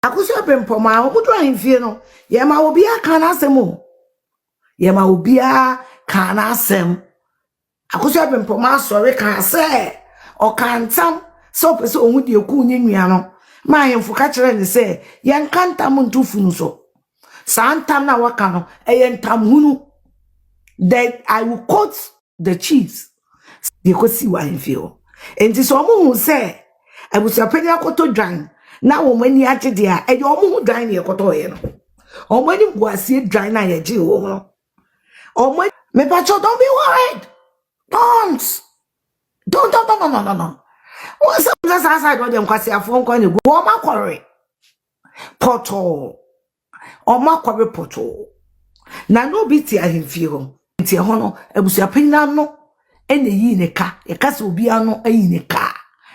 Akosia bempoma omudu ahemfie no ye ma obi aka na asem o ye ma obi aka na asem akosia bempoma sori ka se o kantam so pese ohudi eku nyenua no ma ahemfo ka kire ne se ye nkantam ntufu no so santam na waka no entam hunu that I will quote the chiefs they could see what I feel and this omo say I was a penny akoto dwan na wo mani age dia e omo hu dwan ne ekoto ye no omo ni buasie dwan na ye gi wo no omo me pacho don't be worried don't no what's up that's outside what them kwase afon kwa ne go o makwore poto o makwore poto na no bi ti ahemfie ho ti ho no abusua panina no ene yi ne ka e ka se obi ano ayi ne ka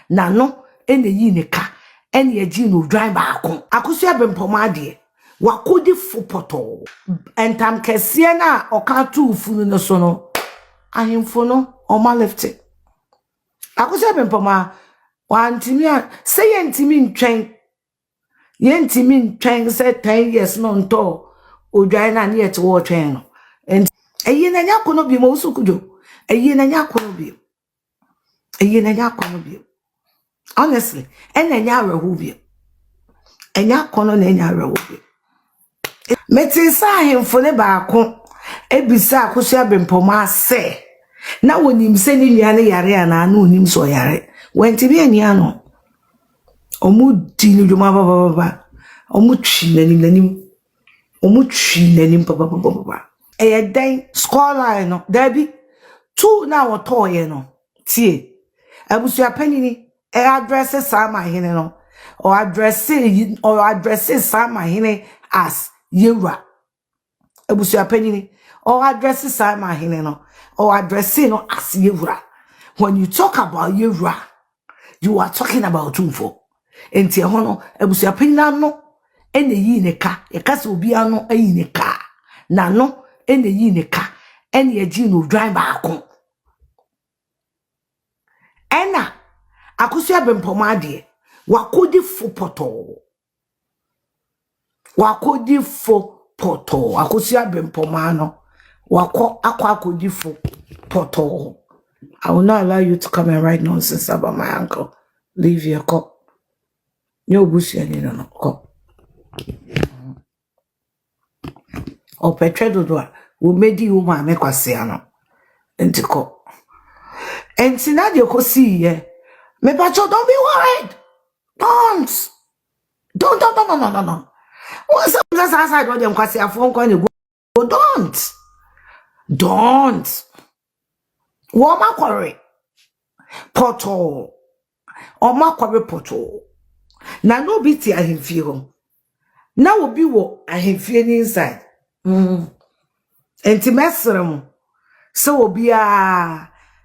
na no ene yi ne ka ene ye gi no dwan ba akosua bempoma ade wakodi fopoto entam kese na oka tu funu no so no ahemfo no o ma left akosua bempoma wantimi say yentimi ntwen say 10 years no nto odwan na ne yete wo twen no and eyi na nya kono bi mo sukujo eyi na nya kono bi honestly enya nya awehu bi enya kono na enya awehu bi meti sa ahemfo ne baako ebisa akosua bempoma se na wonim se ni nua ne yare ana na onim so yare wenti bi ania no omu di ni dwuma baba omu twi nanim papa den scholar no dabi two na woto ye no tie abusua panini address sama hene no or address sama hene as yewra abusua panini or address sama hene no or address no as yewra. When you talk about yewra you are talking about tumfo enti hono abusua panina no ene yi ne ka e ka se obi ano ayi ne ka na no ene yi ne ka ene ye gi no dwan baako ena akosua bempoma ade wakodi fo poto akosua bempoma no akodi fo poto. I will not allow you to come and write nonsense about my uncle. Leave your cup. No bush any no cup. O petredo do we made you ma me kwase ano enti ko enti na de ko see ye me pacho don't be worried don't what's up that's outside what them kwase afon kwa ne go don't wo makwore poto o makwore poto na no bi ti ahemfie ho na obi wo ahemfie ni inside enti mesrem so obi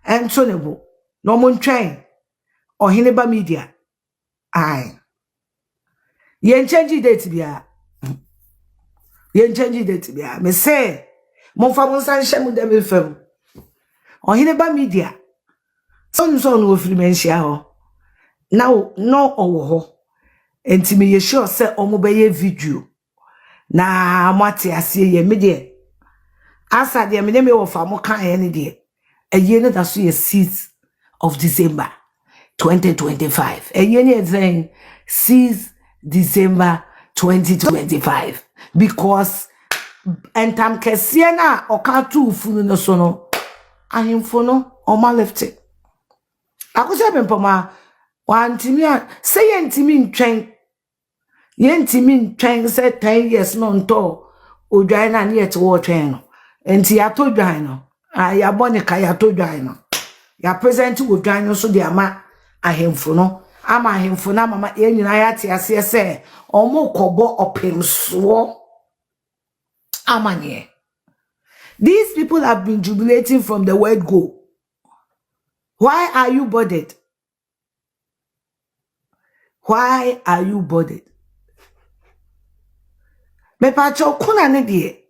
ento ne bo no mo ntwen ohene ba media ai yen change date bia me say mo fa mo san hye mu dem fam ohene ba media so no wo firi menhia ho now no owo ho enti me ye sure say omo be ye video na mate ase ye me de asa de me ne me wo fa mo kan ye ne de aye ne da so ye 6th of December 2025 aye ne then 6th December 2025 because entam kese na okatu funu no so no ahemfo no o ma left it akosua bempoma wantimi say yentimi ntwen say 10 years no nto odwan na ne yete wo twen no enti ya to dwan no ya bonika ya to dwan no ya present odwan no so de ama ahemfo no ama ahemfo na mama ye nyina ya te ase se omo kobo opemso amanye. These people have been jubilating from the word go. Why are you bothered? Why are you bothered? Me pacho kuna ne de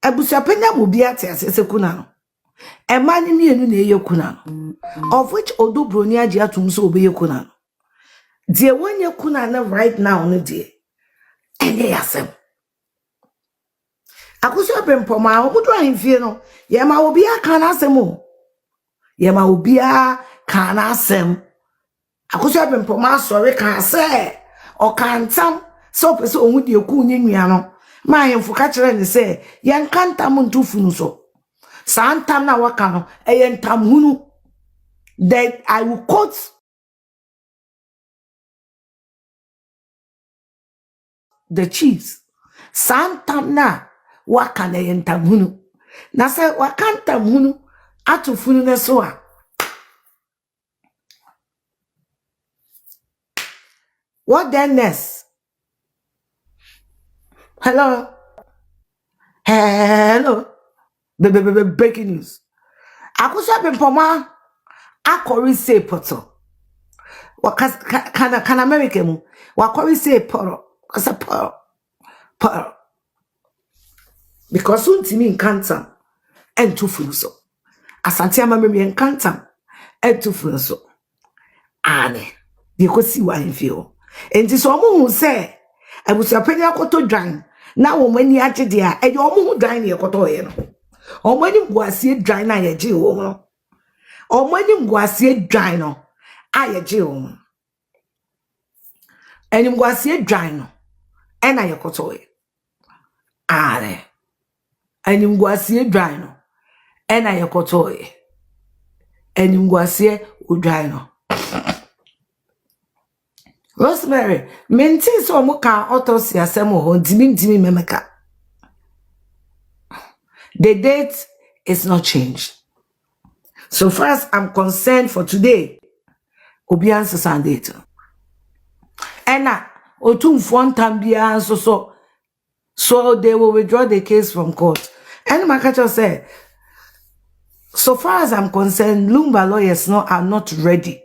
abusua penya mo bi ate ase kuna no e mani mienu na eye kuna no of which odo broni age atum so obeye kuna no de wonye kuna na right now no de enye yasem akusua bempoma omudu ahemfie no yema obi aka na asem o yema obi aka na asem akusua bempoma sori kan se o kantam so pese onwudi eku nye nua no ma ahemfo ka kire ne se yen kantam ntufu no so santam na waka no eyentam hunu that I will quote the chiefs santam na waka na eyentam hunu na se wakantam hunu atufunu ne so a what then next? Hello breaking news akusua bempoma akori say poto can America mu wakori say poro kasa poro because untimi nkantam entufunu so asante amamemi nkantam entufunu so ane de kosi wa hemfio enti so omo hu say abusua pani akoto dwan na wo mani agede a e de omo hu dwan ne ekoto ye no omo ani guasie dwan na ye je wo no omo ani guasie dwan no a ye je wo eni guasie dwan no e na ye koto ye are eni guasie dwan no e na ye koto ye eni guasie udwan no Rosemary, menti so muka autopsy asemo ho ntimi memeka. The date is not changed. So far as I'm concerned for today, Obiansa Sunday. Ena otumfo ntambia so they will withdraw the case from court. And Makacho said, so far as I'm concerned, Lumba lawyers are not ready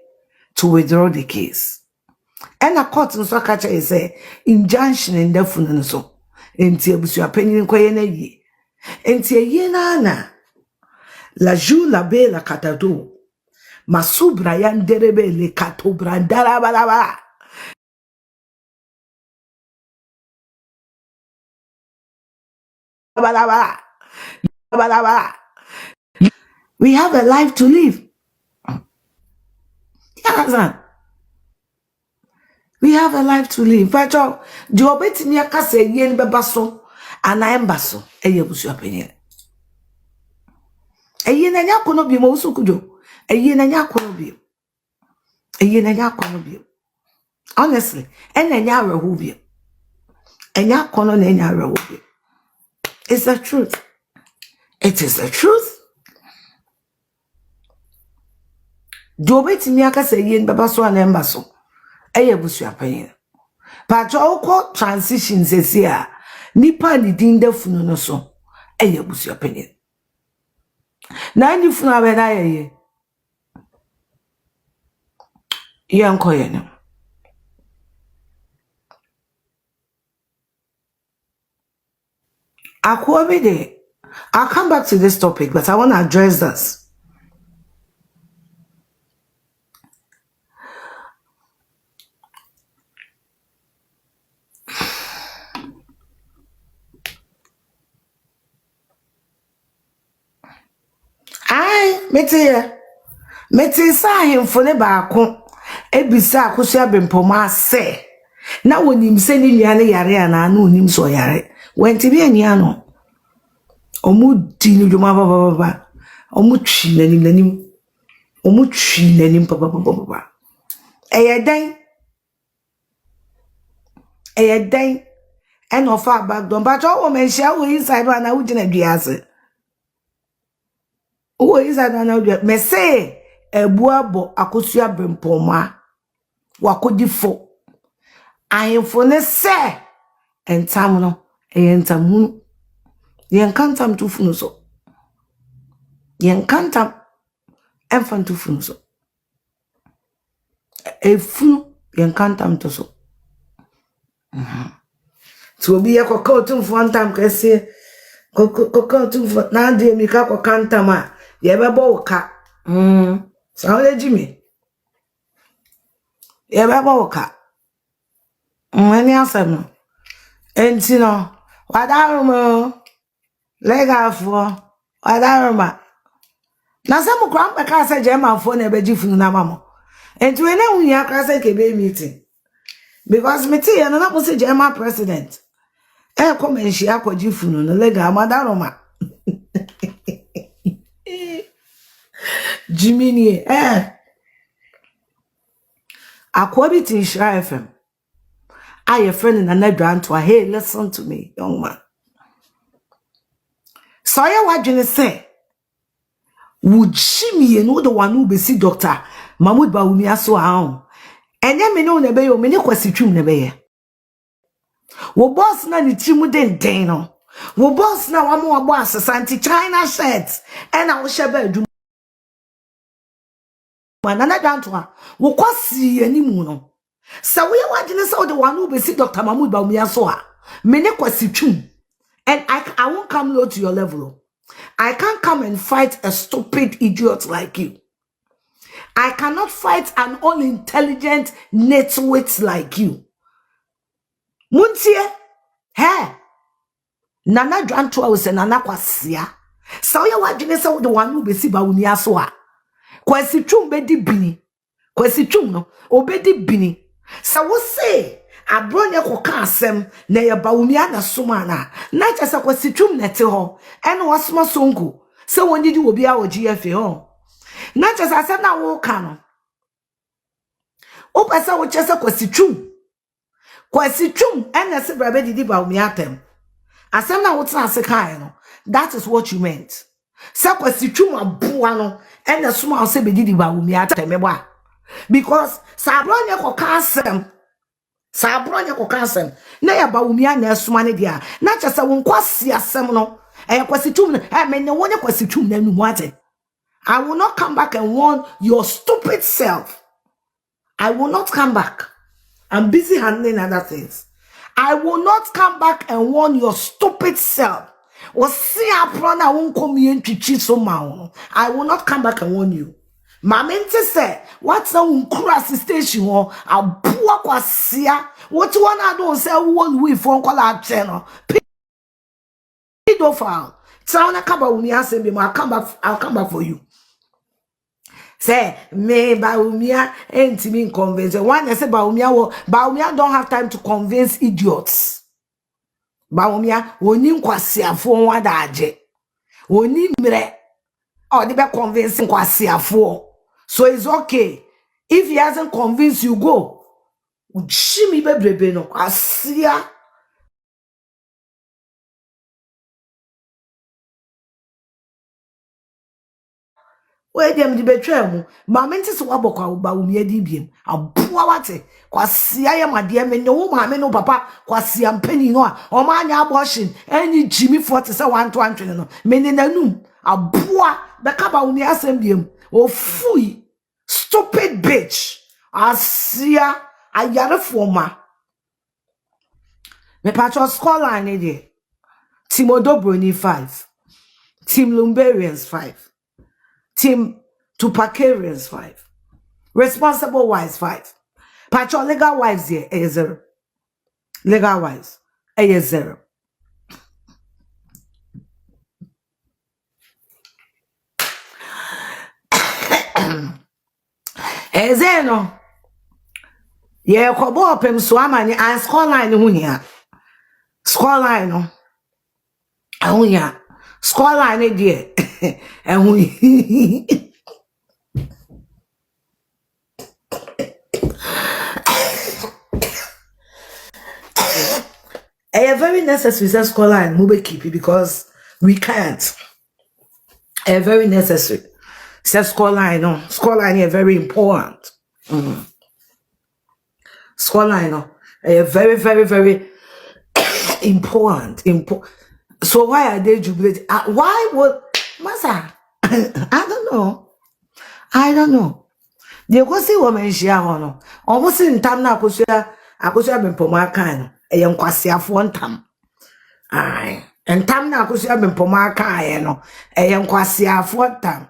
to withdraw the case. And a court nso akacha is injunction in the funu so enti abusua panyin koye na yi enti ye na la ju la be la katado masubra yanderebe le katobra ndarabalaba balaba we have a life to live. Yeah, we have a life to live. But the obetimi aka say yen beba so ana emba so eye busua panyin. Eye na nya kono bi mo usukujo. Eye na nya kono bi. Eye na nya kono bi. Honestly, enya nya rehu bi. Enya kono na enya rehu bi. It's the truth. It is the truth. The obetimi aka say yen beba so ana emba so eye busua panyin. But all transitions is here. Nipa ni dinde funu no so eye busua panyin. Na ni funu abena ye yankoye no. Akwobide, I'll come back to this topic, but I want to address this. Meti sa hemfo ne baako ebisa akosia bempoma se na wonim se ni nua ne yare ana na onim so yare wenti bi ania no omu di ni dwuma baba omu twi nanim omu twi nanim baba eyeden en ofa back don but o menhia wo inside one na wo gina duase wo inside one na wo me say ebuabo akosua bempoma wakodifo ahemfo ne se entam no entam hunu yenkantam tufunu so yenkantam enfan tufunu so efunu yenkantam to so to obi yakoko tumfo antam kese kokoko tumfo na de mi ka kokantam a ye bebo ka Saule Jimmy. Ye baba woka. Mani asem no. Entino, wadarumo, legafo, wadaruma. Na some grandpa can say German phone a beji funu na mamo. And to any when you can say kebe meeting. Because me tea and not say German president. E come and she akwaji funu no lega madaruma. Jiminy Akwabi tin Shire FM. I a friend in another to a hey, listen to me, young man. So ya what you say? Would Jimmy and know the one who be see Doctor Mahmoud Bawumia so on? And ya me know nebe yo me ne kwasi twum nebe ye. Wo boss na ni timu den no. Wo boss na wa mo abo asante China shirts. And I will share bedroom. Manana dantoa wo kwasi animu no. So we are watching this the one who be see Dr. Mahmoud Bawumia so a me ne kwasi twum. And I won't come low to your level. I can't come and fight a stupid idiot like you. I cannot fight an unintelligent nitwit like you. Muntie, hey, Nana Drantua was a Nana Kwasia. So you are just the one who be see Bawumia so a Kwasi chum bedi bini. Kwasi chum no, obedi bini. So we say, Abronya koka asem na ye Bawumia na sumana. Na chasa kwasi chum nete ho. Eno wasma songo. Se wonji di obi a GFA ho. Na chasa asem na wo kano. O pesa wo chasa kwasi chum. Kwasi chum ena se brabe di Bawumia tem. Asem na wo tna se kan no. That is what you meant. Se kwasi chum aboa no ena suma se be di Bawumia tem eba. Because sabronya koka asem Sabronya ko kansem na ya Bawumia na esuma ne dia na chese won kwasi asem no kwasi tum me ne won kwasi tum na nu ate. I will not come back and warn your stupid self. I will not come back. I'm busy handling other things. I will not come back and warn your stupid self. I will not come back and warn you. Mamente say, what's a cross station or a poor quasia? What one I don't say, one we phone call our channel. Pedophile. Sound a cover with me, I say, I'll come back for you. Say, me Bawumia ain't me convince. One I say Bawumia don't have time to convince idiots. Bawumia, wonim kwasia fo wada aje. Wonim mre. Oh, they be convincing kwasia fo. So it's okay. If he hasn't convinced you, go. Jimmy bebrebe no kwasia. Where them di betray mu. Mamenti so wabokwa Bawumia di biem. Aboa wate. Kwasia ya made me no maame no papa kwasia mpani no a. O ma anya abortion. Any Jimmy 40 say 120 no. Me ne nanum. Aboa beka Bawumia asem biem. O fui. Stupid bitch. Asia ayare forma. Me patro scoreline ni de. Team Odobroni 5. Team Lumberians 5. Team Tupacarians 5. Responsible wives 5. Patro legal wives here a 0. Legal wives a 0. Ezeno. Ye kobo pem so amani an scoreline hu hia. Scoreline no. Hu hia. Scoreline de hu. A very necessary scoreline we keep it because we can't. A very necessary. Scoreline no. Scoreline is very important. Scoreline no. A very, very, very important. So why are they jubilating? Why would Masa? I don't know. They go see woman share no. Almost in time na akosua bempoma kan. E nkwasiafo ntam. Ai. En tam na akosua bempoma kan no. E nkwasiafo ntam.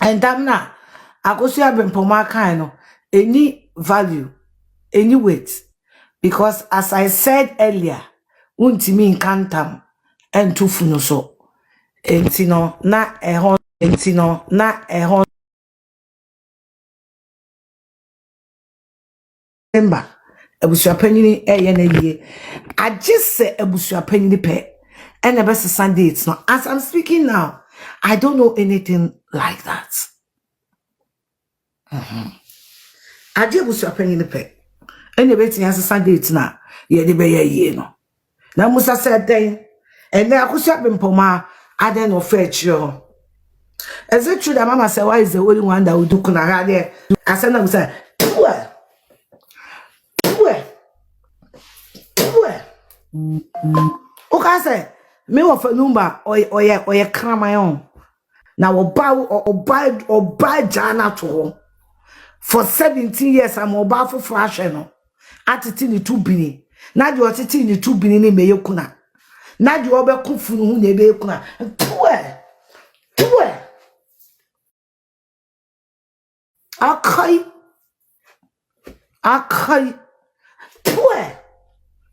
En tam na akosua bempoma kan no. Any value, any weight. Because as I said earlier, untimi nkantam entufu no so enti no na ehon member abusuapanyini eye na yie agise abusuapanyini pe and the best Sunday it's not. As I'm speaking now, I don't know anything like that. I did was your penny the pay. And the betting as a Sunday it's not. Yeah, the bay ye no. Now Musa said then, and then I could shop in Poma, I then no fetch you. Is it true that Mama said, why is the only one that will do Kunara there? I said, I said, okay, say, me of a Lumba or ye cram my own. Now, or buy Jana to for 17 years, I'm about for fashion. At it in the 2 billion. Now you are sitting in the 2 billion in Mayokuna. Now you are back for Nebekuna. Akai.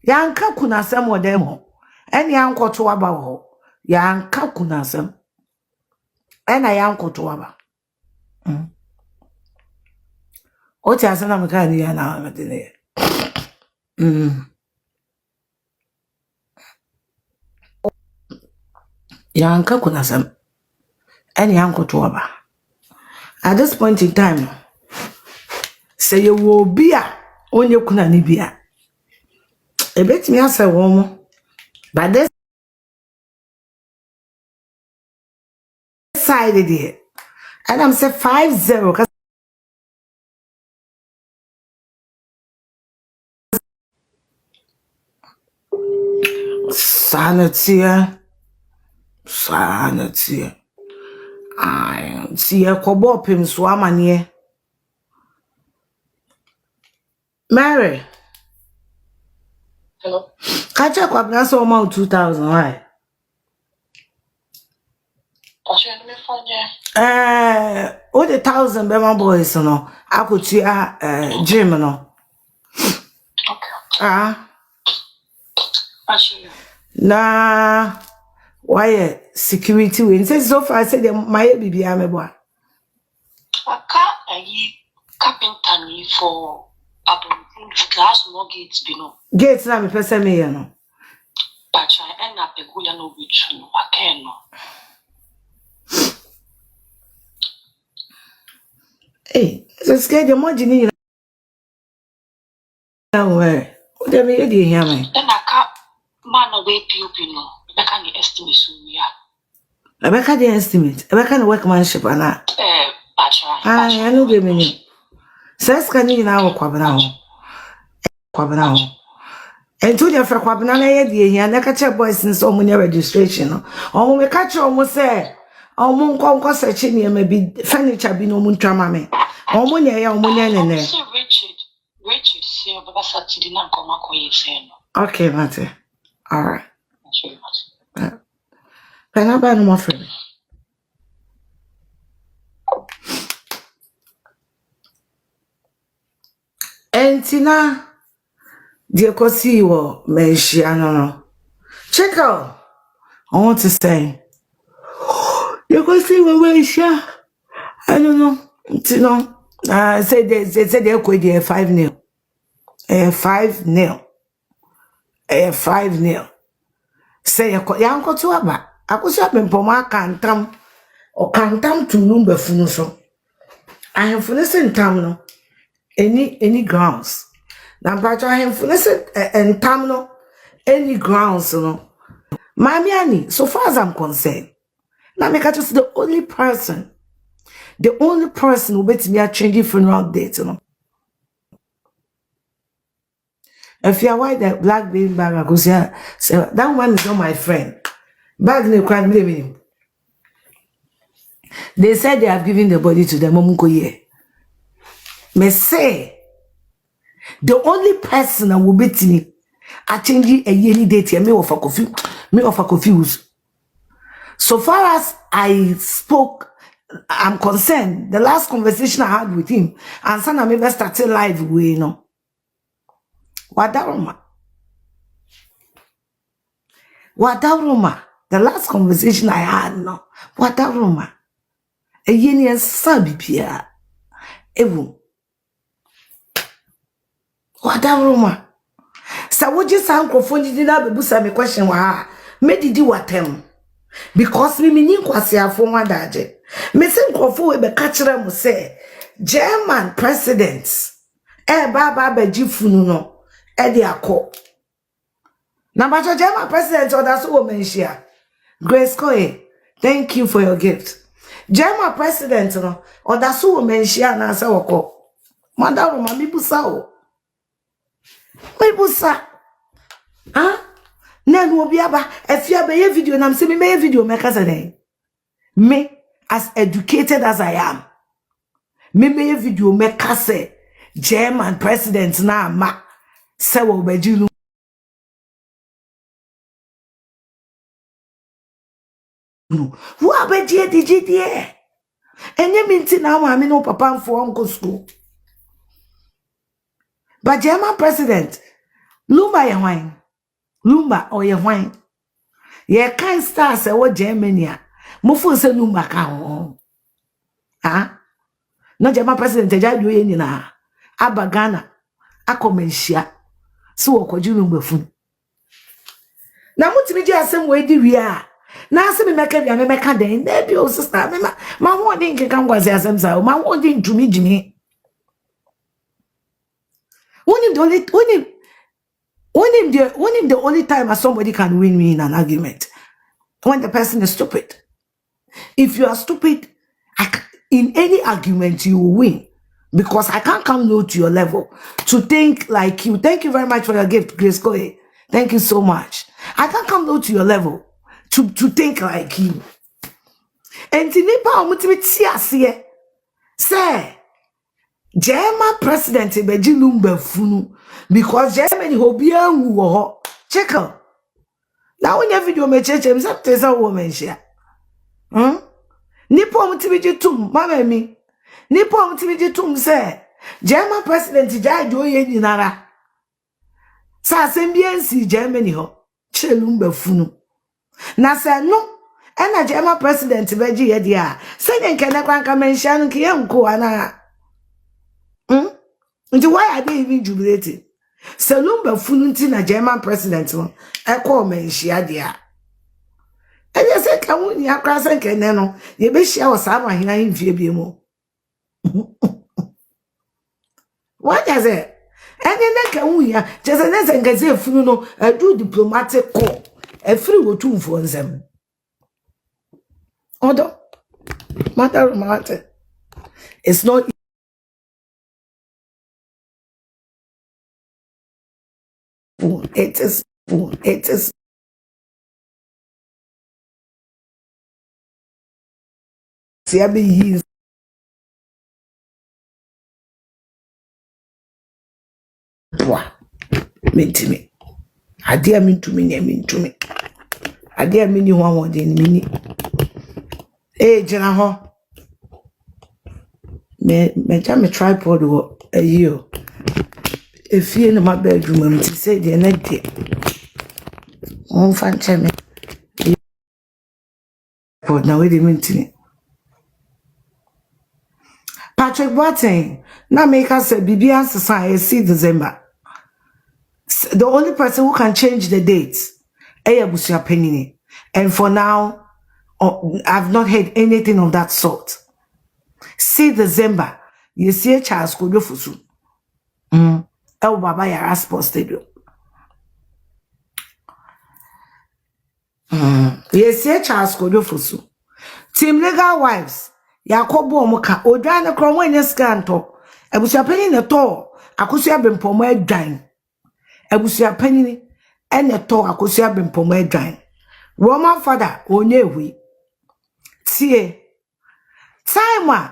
Yanka kuna sem wo dem ho. Eni yankoto aba ho. Yanka kuna sem. Ena yankoto aba. O ti asana meka ni ya na amedene. Yanka kuna sem. Eni yankoto aba. At this point in time, say you will be a onye kuna ni bia. E betimi asa wo mo. But this side there. And I'm say 5-0 sanity. I see a kobo pim so amanie. Mary. Hello. Catch up with us almost 2000, right? All the 1,000 Bema boys, no. I could see gym, no. Okay. Nah, why security win? Says so far, I said, my baby, I'm a boy. I can't carpenter for glass more gates below. Gates, na me person me, no. But I end up a good and which I can no. Hey, so scared your money now where? What do you hear me? Then I can't man away no. I can't estimate soon, yeah. I can't estimate. I can't workmanship, Anna. I know the meaning. Says can you now quabana? And to your for quabana, dear, and I catch your boys in so many registration. Oh, we catch almost say, oh, moon conquer searching here may be furniture be no moon tramame. Oh, money, Richard, say, but Saturday not come up. Okay, Matty. All right. Can I buy no more for me? Entina, dear Cosi, Manhyia, no. Check out. I want to say, you can see Manhyia. I don't know. Say they could be 5-0. 5-0. 5-0. Say, Yanko to Aba. I could have been Poma cantam or cantam to Lumba Funuso. I have finished tam any grounds. Now, but I have finished and tam any grounds, no. Mamiani, so far as I'm concerned, now make I just the only person who bet me a changing funeral date, you know. If you are white, that black baby bag, I go say, that one is not my friend. Bag in the crime, living. They said they have given the body to the Momunkoye. Me say, the only person that will bet me a changing a yearly date, me of a confused. So far as I spoke, I'm concerned. The last conversation I had with him, and son, I never started live, you know. What that? Wadaruma. The last conversation I had, no. Wadaruma. A yeni sabi pia. Ewu. Wadaruma. Sa woji sa microphone di na bebusa me question wa. Me didi watem. Because me nyin kwase afo wadaje. Me se microphone we be kachira mu se German presidents baba beji funu no de akọ. Na ba German president or that's wo Manhyia. Grace Koye, thank you for your gift. German president no or that's wo Manhyia na sa woko. Madam ma bibusa o. Bibusa. Ah? Na no obi aba Afia be ye video na me me video me kasa den. Me as educated as I am. Me video me kase German president na ma se wo beji who abeji edijidie enye minti na ma me no papa mfo onko school. But German president Lumba ye hwan, Lumba or ye hwan ye kan star se wo Germany a mo fo se Lumba ka ho ah no German president eja do ye nyina aba Ghana akomanhyia so wo kwaji Lumba fun na mutimi ji asem we di wi a na asem me meka bia me meka den na bi o sister me ma ho din keka ngwazi asem sa ma ho din tumi jimi when the only time somebody can win me in an argument when the person is stupid. If you are stupid, in any argument you will win because I can't come low to your level to think like you. Thank you very much for your gift, Grace Koye. Thank you so much. I can't come low to your level to think like you. And tinipa omutimi tiase say German president beji Lumba funu because Germany hobi anwu wo ho. Check out. Now when your video me cheche me say tesa wo Manhyia. Nipo omutimi jitum mama mi. Nipo omutimi jitum say German president jai do ye nyinara. Sa assembiensi Germany ho. Che Lumba funu. Na say no ena German president beji ye dia. Say den kene kwanka Manhyia no kiye nko ana. Why are they even jubilating? Lumba fununti na German president no eko Manhyia dia. E dey say kan woni akra say kene no ye be hia o sa ma hina himfie bi mu. What is it? Ene na kan woni ya just na say ngaze funu no do diplomatic call e free wo tumfo nsem. Odo matter. It's not it is Siabi is mentimi ade a mentumi ne mentumi ade a meni ho awode ne meni jina ho me jam tripod wo ayo efie no ma bedroom am ti say de na de on fan cheme pod na we de mentini Patrick Boateng na make us say Bibian Society see December. The only person who can change the dates is Penny. And for now, I've not heard anything of that sort. See December, you see Charles Kodofusu. El Baba Yara Sports Stadium. You see Charles Kodofusu. Team Legal Wives. Yakobo Moka, Odana Cromwell Scanto. Ebusia Penny in the tour. Akusia Bimpomo Dine. Ebusia Penny and the tour Akusia Bimpomo Dine. Roman father, Onyewi. See, time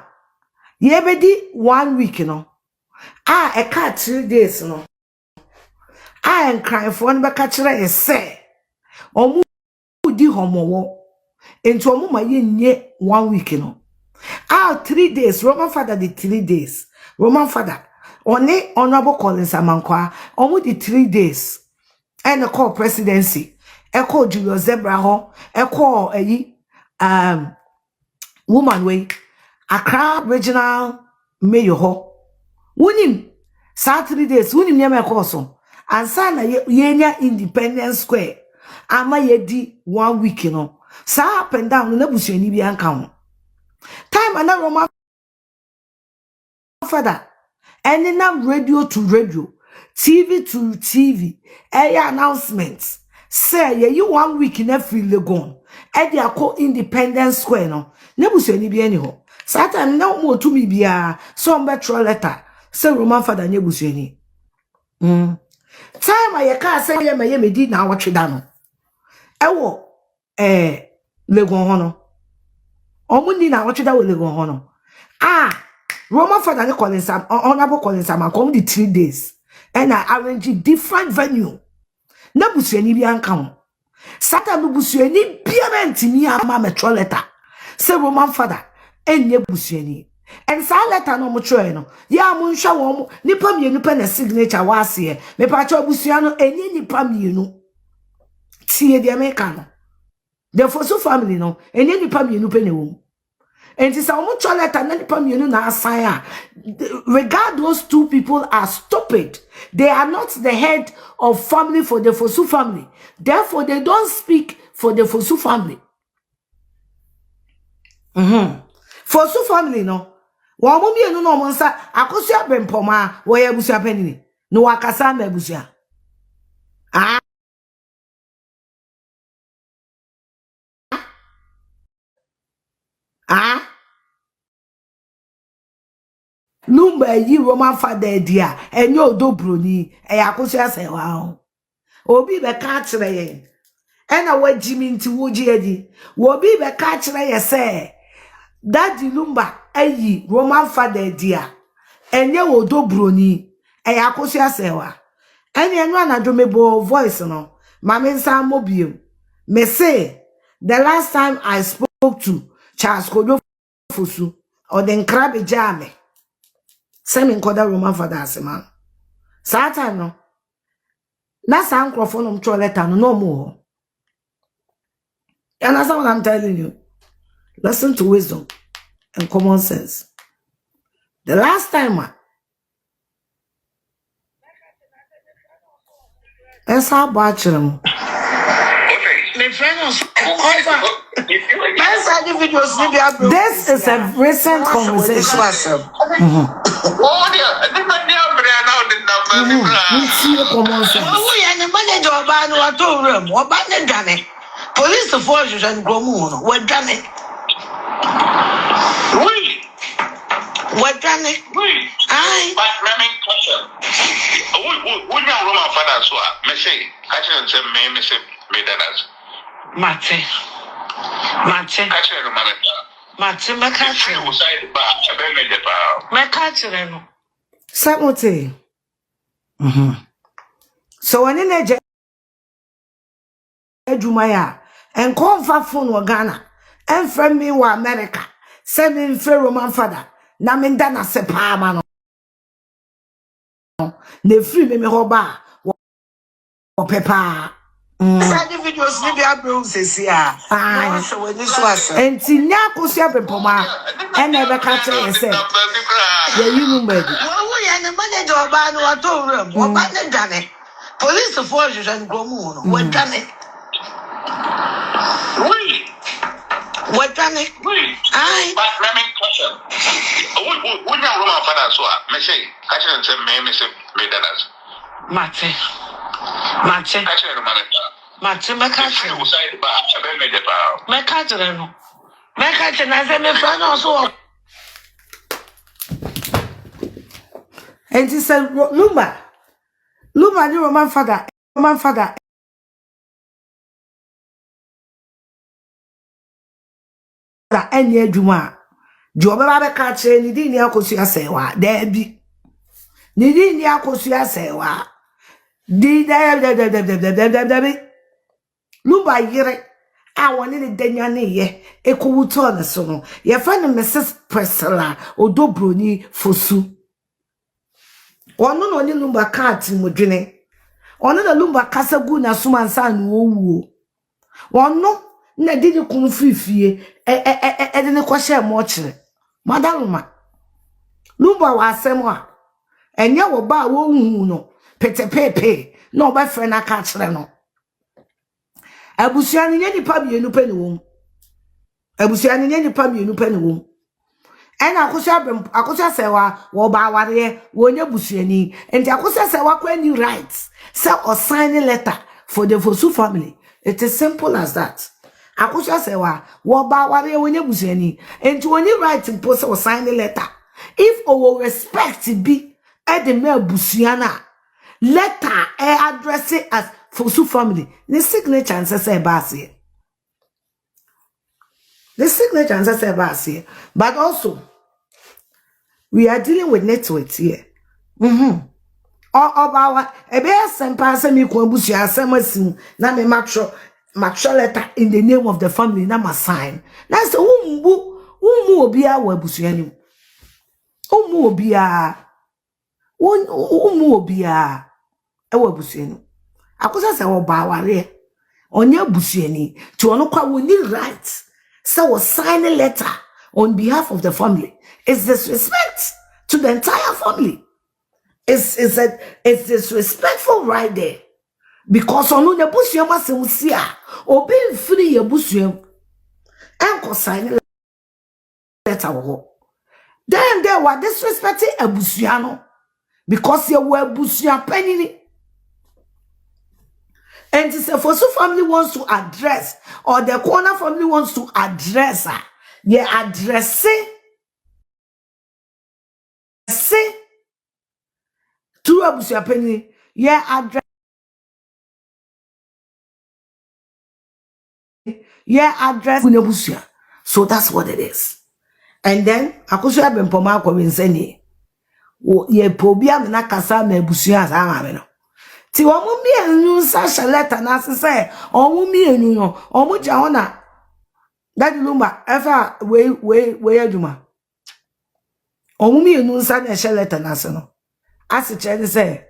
ye bedi 1 week, a cat 3 days, I am crying for one back say, or di homo into a mumma ye 1 week, 3 days. Roman father did 3 days. Roman father. Only Honorable Collins Amankwa. Almost the 3 days. And the call presidency. Echo Julius Zebra ho, echo woman way, Accra regional mayor ho. Wunim Saturday days, wunim nyama ekoso. Ansa na yenya Independence Square. Ama yedi 1 week no. Sa up and down na busuani bi anka ho. Time and Roma father. And then radio to radio, TV to TV, air announcements. Say, you 1 week in every Legon. Eddie ako Independence Square no. Nebusuani bi anyho. Satan now more to me bia. Some better letter. Say Roman father nebusuani. Time I can't say me did now what you done. Ewo Legon hono. Omundi na what you da with Legon hono. Roman father they calling some honorable calling some come the 3 days. And I arrange different venue. Na busuani bi anka ho. Satan busuani bia ntimi ama metro letter. Say Roman father enye busuani. And sa letter no mo tro no. Ya mo nhwa wo nipa mienu pe na signature wa ase. Me pa cho busua no enye nipa mienu. Tie de America no. The Fosu family no enye nipa mienu pe na wo. And it's a much letter nipa mienu na asaya. Regard those two people are stupid. They are not the head of family for the Fosu family. Therefore, they don't speak for the Fosu family. Fosu family no. Wa mo mienu no mo nsa akosua bempoma wo ya busia panini. No wakasa na busia. Lumba yi Roman father dia enye odobroni yakosua se wa obi be ka kire ye ena wagimi nti woji edi obi be ka kire ye se daddy Lumba ayi Roman father dia enye odobroni yakosua se wa ene enu anadwo mebo voice no mame nsa mobiem me say the last time I spoke to Charles Kodo Fosu or the Nkrabe Jame Semi nkoda Roman father asema. Sa time no. Na sa microphone no mtro letter no more. And that's what I'm telling you. Listen to wisdom and common sense. The last time that's how bad them. My friends, this is a recent conversation. Police force and Gromuno, what done it? What done it? I would not Roman father, so I say, I shouldn't say, may say, Mate, actually, Mate, my country was my country. Samote. So when in a Jumaya and call for phone wa Ghana and from me wa America, sending for Roman father, Namindana Sepamano. Ne free me hoba or pepper. Videos maybe I bruises here. So when this was and Tinia Cosia Poma and never catch it. Yeah, you know, baby. We are the manager of Bano room. What done it? Police forces and Gromuno. What done it? What done it? I would not Roman father, so I say, I shouldn't say, may say, Mate, actually, Mate, my country was my country. My country, I said, my friend also. And he said, Lumba, you Roman father, and ye Juma. Joba catch any dinner, Cosia Sewa, there be. Nidia Cosia Sewa. Lumba yere I wanted the denyane ye ekuwuto so no ye fa no Mrs. Priscilla Odobroni Fosu ono no ni Lumba card modwene ono na Lumba kasa gu na suma nsa no owuo Wono na didi kun fifie de ne kwahye mo kire. Madaluma. Lumba wa asem a enye wo ba wo hu no petepepe na obafre na ka kire no. Abusua nye nipa bienu pe ne wom. Abusua nye nipa bienu pe ne wom. Ena akosha sewa wo ba ware wo nya busuani. Enti akosha sewa kwa ni rights. Say or sign a letter for the Fosu family. It is simple as that. Akosha sewa wo ba ware wo nya busuani. Enti woni right impose or sign a letter. If our respect be at the mere busuana letter address it as Fosu family. The signature and say basi. The signature and say basi. But also we are dealing with networks here. Oba ebe sempa se mi ko abusu asem asim na me matro letter in the name of the family na ma sign. Na say ummu obi a wa abusu anim. Ummu obi a e wa abusu anim. Akosa se wo ba ware onya abusu ani ti ono kwa woni right say wo sign a letter on behalf of the family. It's disrespect to the entire family. It's disrespectful right there. Because on the busuam asem sia, obi mfiri ye busuam. Enko sign letter wo. Then they were disrespecting a busuano because you were busuan penny. And it's a Fosu family wants to address, or the corner family wants to address her. They address through a busuan penny. Yeah, address. Yeah, address Bunebusia. So that's what it is. And then akusha bempoma ko winseni. Ye pobia na kasa na busia za ma no. Ti wo mu mienu sa shaleta na se omu mienu no. Omu ja ho na Daddy Lumba efa we aduma. Omu mienu sa na shaleta na se no. Asi che say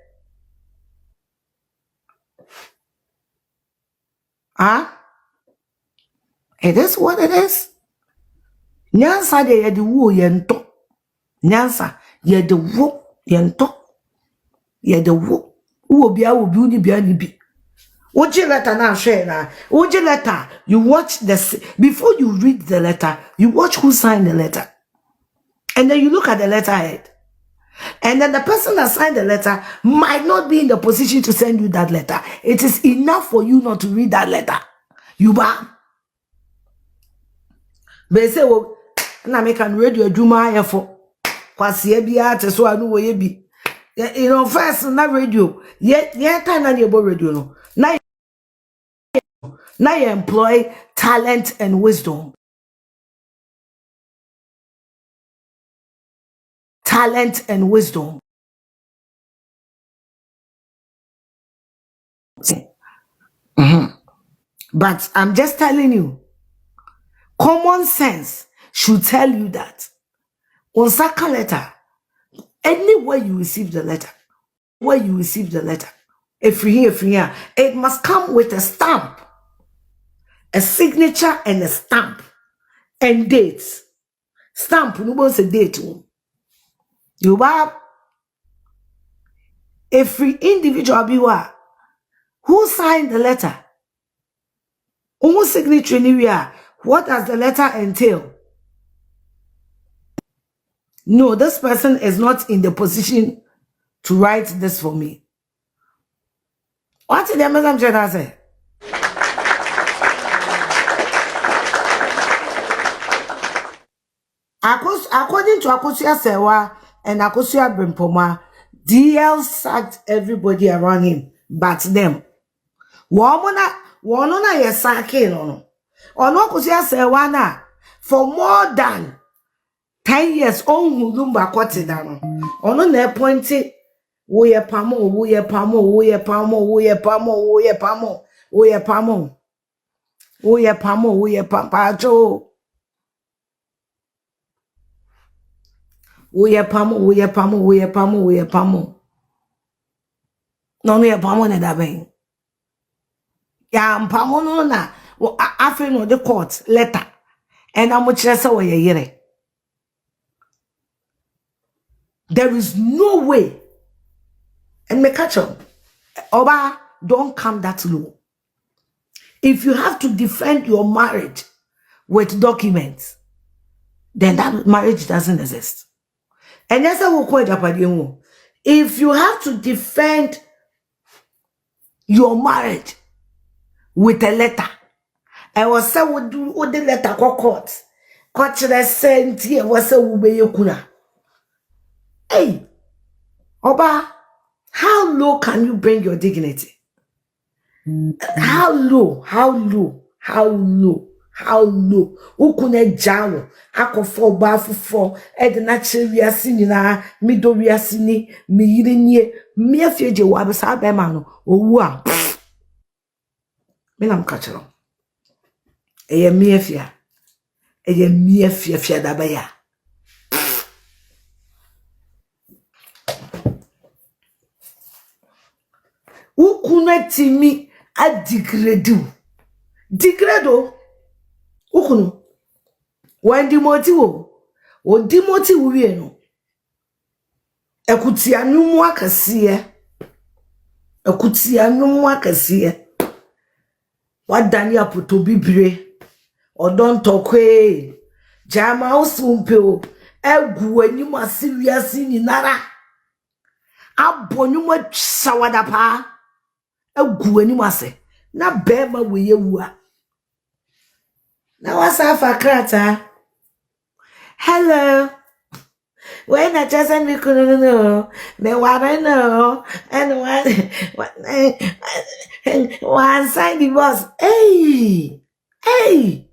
it is what it is. Nyansa de ye de wo ye nto. Nyansa ye de wo ye nto. Ye de wo. Wo bia uni bia ni bi. Oje letter na share na. Oje letter, you watch before you read the letter, you watch who signed the letter. And then you look at the letterhead. And then the person that signed the letter might not be in the position to send you that letter. It is enough for you not to read that letter. You ba. But say, well, na make an radio juma here for kwasi bia te so anu wo ye bi. You know, first na radio. Yeah, time na about radio no. Now you employ talent and wisdom. Talent and wisdom. But I'm just telling you, common sense should tell you that on second letter, anywhere you receive the letter, if here, it must come with a stamp, a signature and a stamp, and dates. Stamp, no one say date. You have every individual who signed the letter. Almost signature anywhere. What does the letter entail? No, this person is not in the position to write this for me. What did the messenger say? According to Akosia Sewa and Akosia Brempoma, DL sacked everybody around him but them. Wonona ye sacking on. Ono Akosia Sewa na for more than 10 years on Lumba Kotidano. Ono ne pointed we pamo, pampajo. We pamo. No, ne pamo ne da ben. Ya pamo no na. after no the court letter and how much less away yere. There is no way. And me catch up. Oba, don't come that low. If you have to defend your marriage with documents, then that marriage doesn't exist. And yes, I will quote Japan. If you have to defend your marriage with a letter, I was say would do the letter court. Court sent here was a kuna. Hey, Oba, how low can you bring your dignity? How low? How low? How low? How low? Ukune jawo akofo bafufo edinache wiase nyina mido wiase ni meyire nie me afieje wa besa be ma no owu a me nam ka kiro eye me afia fia da ba ya ukune timi a degrade ukunu when dimoti wo o dimoti wie no ekuti anwumu akase wadani apoto bibire odon tokwe jama osumpe o egu anyum asiwiase nyinara abonyum sawada pa egu anyum ase na bema weye wua na wasafa krata hello when I just send me no me wara no and one sign the boss hey